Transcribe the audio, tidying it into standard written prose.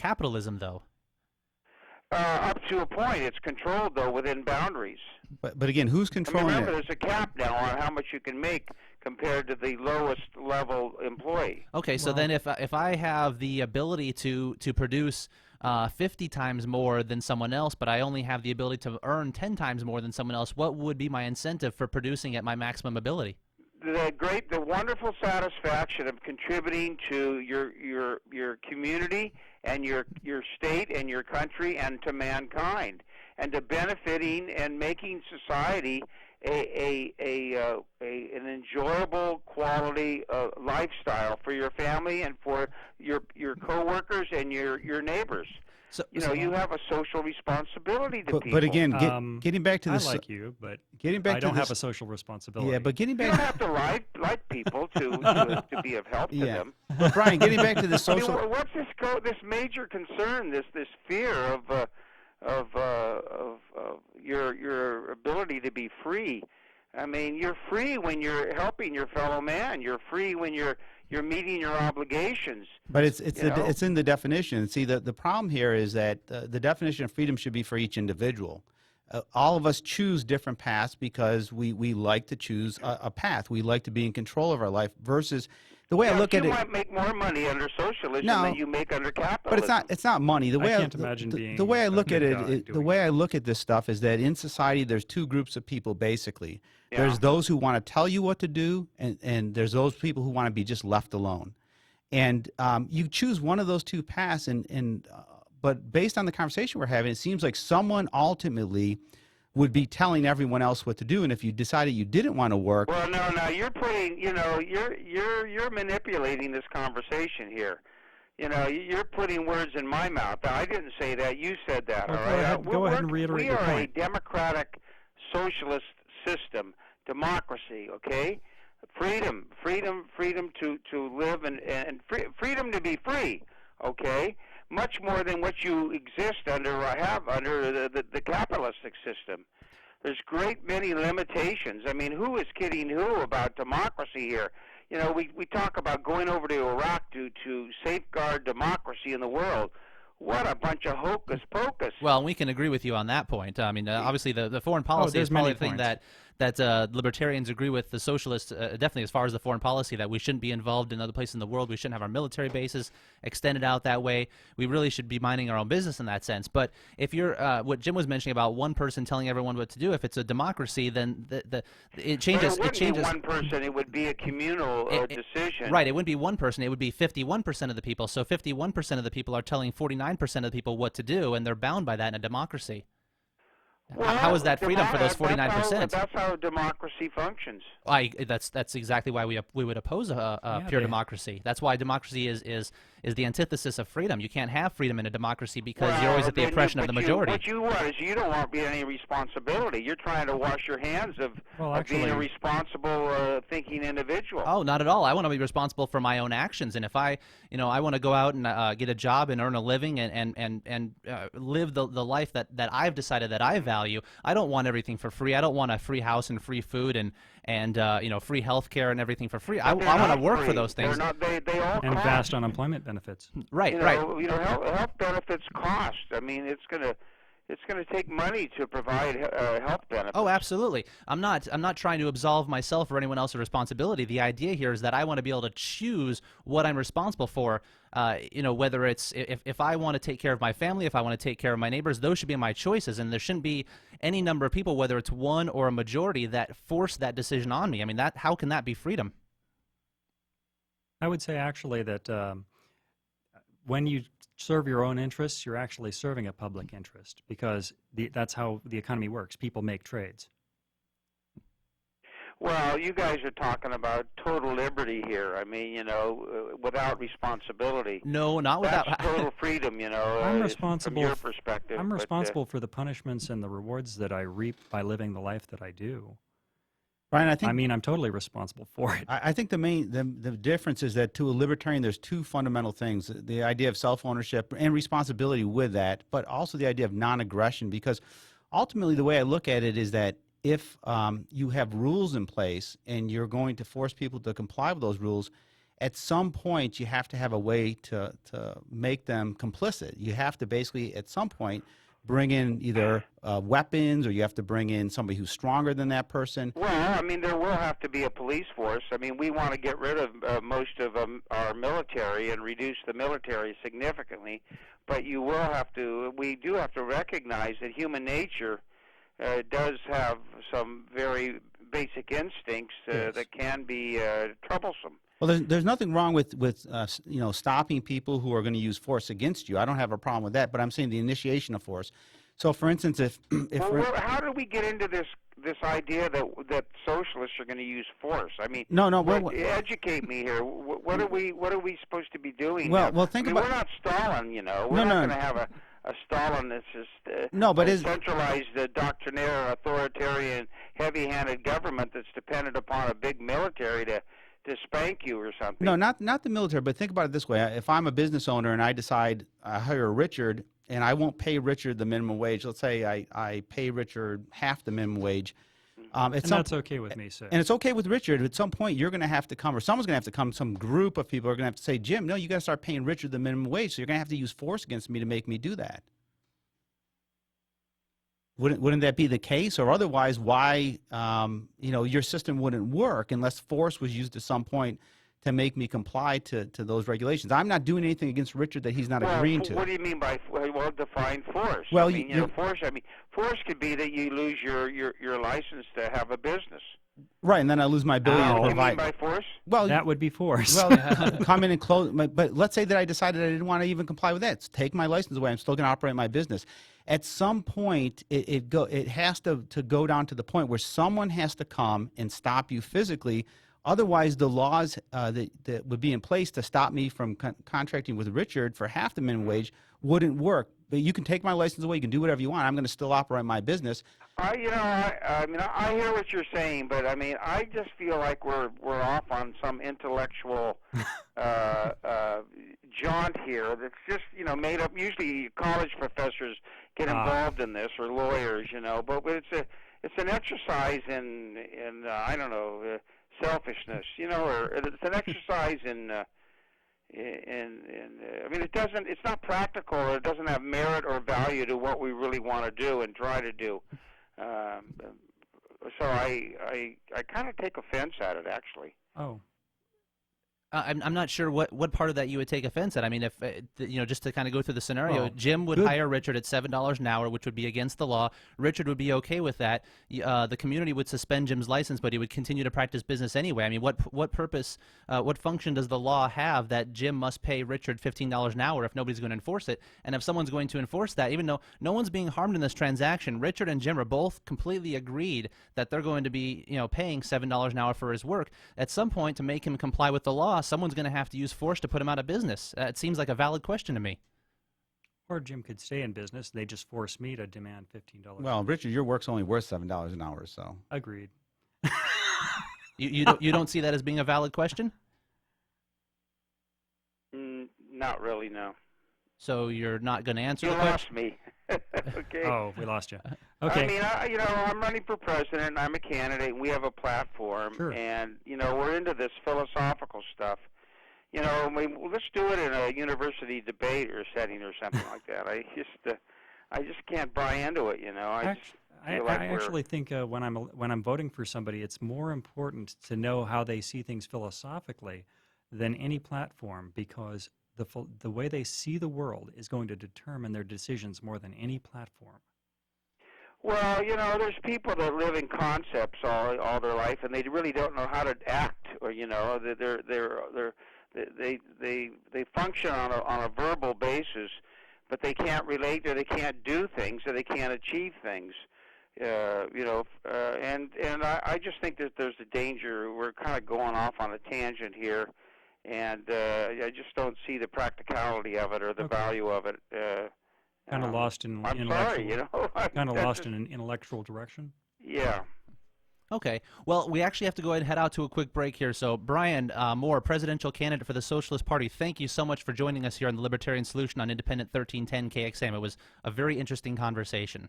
capitalism, though. Up to a point. It's controlled, though, within boundaries. But again, who's controlling remember, it? there's a cap now on how much you can make compared to the lowest level employee. Okay, so then if I have the ability to produce 50 times more than someone else, but I only have the ability to earn 10 times more than someone else, what would be my incentive for producing at my maximum ability? The wonderful satisfaction of contributing to your community and your state and your country and to mankind, and to benefiting and making society an enjoyable quality lifestyle for your family and for your coworkers and your neighbors. So, you have a social responsibility to people. But again, getting back to this, I like you, but I don't have a social resposibility. Yeah, but getting back, you don't have to like people to be of help to them. But Brian, getting back to the social, what's this major concern? This fear of your ability to be free. I mean, you're free when you're helping your fellow man. You're free when you're meeting your obligations. But it's in the definition. See, the problem here is that the definition of freedom should be for each individual. All of us choose different paths because we like to choose a path. We like to be in control of our life versus the way I look at it. You might make more money under socialism than you make under capitalism. But it's not money. The way I can't imagine the way I look at it, the way I look at this stuff is that in society there's two groups of people basically. Yeah. There's those who want to tell you what to do, and there's those people who want to be just left alone. And you choose one of those two paths, but based on the conversation we're having, it seems like someone ultimately would be telling everyone else what to do. And if you decided you didn't want to work, well, no, you're putting, you're manipulating this conversation here. You're putting words in my mouth. I didn't say that. You said that. Well, all right. Go ahead and reiterate your point. We are a democratic, socialist system, democracy. Okay. Freedom to live and freedom to be free. Okay. Much more than what you exist under or have under the capitalistic system. There's great many limitations. I mean, who is kidding who about democracy here? We talk about going over to Iraq to safeguard democracy in the world. What a bunch of hocus pocus. Well, we can agree with you on that point. I mean, obviously the foreign policy is probably the thing that libertarians agree with the socialists, definitely as far as the foreign policy, that we shouldn't be involved in other places in the world. We shouldn't have our military bases extended out that way. We really should be minding our own business in that sense. But if you're, what Jim was mentioning about one person telling everyone what to do, if it's a democracy, then it changes. But it wouldn't be one person. It would be a communal decision. Right. It wouldn't be one person. It would be 51% of the people. So 51% of the people are telling 49% of the people what to do, and they're bound by that in a democracy. Well, how is that freedom for those 49%? That's how democracy functions. That's exactly why we would oppose a pure democracy. That's why democracy is the antithesis of freedom. You can't have freedom in a democracy because you're always at the oppression of the majority. What you want is you don't want to be any responsibility. You're trying to wash your hands of being a responsible thinking individual. Oh, not at all. I want to be responsible for my own actions, and if I want to go out and get a job and earn a living and live the life that I've decided that I value. I don't want everything for free. I don't want a free house and free food and free health care and everything for free. I want to work for those things. They all and cost. vast unemployment benefits. Right. Health benefits cost. I mean, it's going to take money to provide health benefits. Oh, absolutely. I'm not trying to absolve myself or anyone else of responsibility. The idea here is that I want to be able to choose what I'm responsible for. Whether it's if I want to take care of my family, if I want to take care of my neighbors, those should be my choices, and there shouldn't be any number of people, whether it's one or a majority, that force that decision on me. I mean, how can that be freedom? I would say actually that when you serve your own interests, you're actually serving a public interest because that's how the economy works. People make trades. Well, you guys are talking about total liberty here. I mean, without responsibility. No, not without. That's total freedom, I'm responsible from your perspective. I'm responsible for the punishments and the rewards that I reap by living the life that I do. Brian, I'm totally responsible for it. I think the difference is that to a libertarian, there's two fundamental things: the idea of self-ownership and responsibility with that, but also the idea of non-aggression. Because ultimately, the way I look at it is that if you have rules in place and you're going to force people to comply with those rules, at some point you have to have a way to make them complicit. You have to basically, at some point, bring in either weapons, or you have to bring in somebody who's stronger than that person. Well, I mean, there will have to be a police force. I mean, we want to get rid of most of our military and reduce the military significantly, but we do have to recognize that human nature does have some very basic instincts that can be troublesome. Well, there's nothing wrong with stopping people who are going to use force against you. I don't have a problem with that, but I'm saying the initiation of force. So, for instance, how do we get into this idea that socialists are going to use force? I mean, educate me here. What are we supposed to be doing? Well, think about. We're not Stalin, you know. We're not going to have a Stalinist, centralized, doctrinaire, authoritarian, heavy-handed government that's dependent upon a big military to spank you or something. No, not the military, but think about it this way. If I'm a business owner and I decide I hire Richard and I won't pay Richard the minimum wage, let's say I pay Richard half the minimum wage. That's okay with me, sir. And it's okay with Richard. At some point, you're going to have to come, or someone's going to have to come, some group of people are going to have to say, Jim, no, you got to start paying Richard the minimum wage, so you're going to have to use force against me to make me do that. Wouldn't that be the case? Or otherwise, why your system wouldn't work unless force was used at some point to make me comply to those regulations? I'm not doing anything against Richard that he's not agreeing to. What do you mean by define force? Well, force could be that you lose your license to have a business. Right, and then I lose my ability to provide. What do you mean by force? Well, that would be force. Well, come in and close. But let's say that I decided I didn't want to even comply with that. So take my license away. I'm still going to operate my business. At some point, it has to go down to the point where someone has to come and stop you physically. Otherwise, the laws that would be in place to stop me from contracting with Richard for half the minimum wage wouldn't work. But you can take my license away. You can do whatever you want. I'm going to still operate my business. I hear what you're saying, but I mean, I just feel like we're off on some intellectual jaunt here that's just made up. Usually, college professors get involved in this, or lawyers, But it's an exercise in I don't know, selfishness, or it's an exercise in. I mean, it's not practical, or it doesn't have merit or value to what we really want to do and try to do. So I kind of take offense at it, actually. Oh. I'm not sure what part of that you would take offense at. I mean, if just to kind of go through the scenario, Jim would hire Richard at $7 an hour, which would be against the law. Richard would be okay with that. The community would suspend Jim's license, but he would continue to practice business anyway. I mean, what purpose, what function does the law have that Jim must pay Richard $15 an hour if nobody's going to enforce it? And if someone's going to enforce that, even though no one's being harmed in this transaction, Richard and Jim are both completely agreed that they're going to be paying $7 an hour for his work. At some point, to make him comply with the law, someone's going to have to use force to put him out of business. It seems like a valid question to me. Or Jim could stay in business. They just force me to demand $15. Well, Richard, your work's only worth $7 an hour, so. Agreed. You don't see that as being a valid question? Not really, no. So you're not going to answer the question? You lost me. Okay. Oh, we lost you. Okay. I mean, I'm running for president, and I'm a candidate, and we have a platform, sure. And we're into this philosophical stuff. Let's do it in a university debate or setting or something like that. I just can't buy into it. I actually think when I'm voting for somebody, it's more important to know how they see things philosophically than any platform, because the way they see the world is going to determine their decisions more than any platform. Well, there's people that live in concepts all their life, and they really don't know how to act, or they function on a verbal basis, but they can't relate, or they can't do things, or they can't achieve things. And I just think that there's a danger. We're kind of going off on a tangent here. And I just don't see the practicality of it or the value of it. Kind of lost in intellectual. Kind of lost in an intellectual direction. Yeah. Okay. Well, we actually have to go ahead and head out to a quick break here. So, Brian Moore, presidential candidate for the Socialist Party, thank you so much for joining us here on the Libertarian Solution on Independent 1310 KXM. It was a very interesting conversation.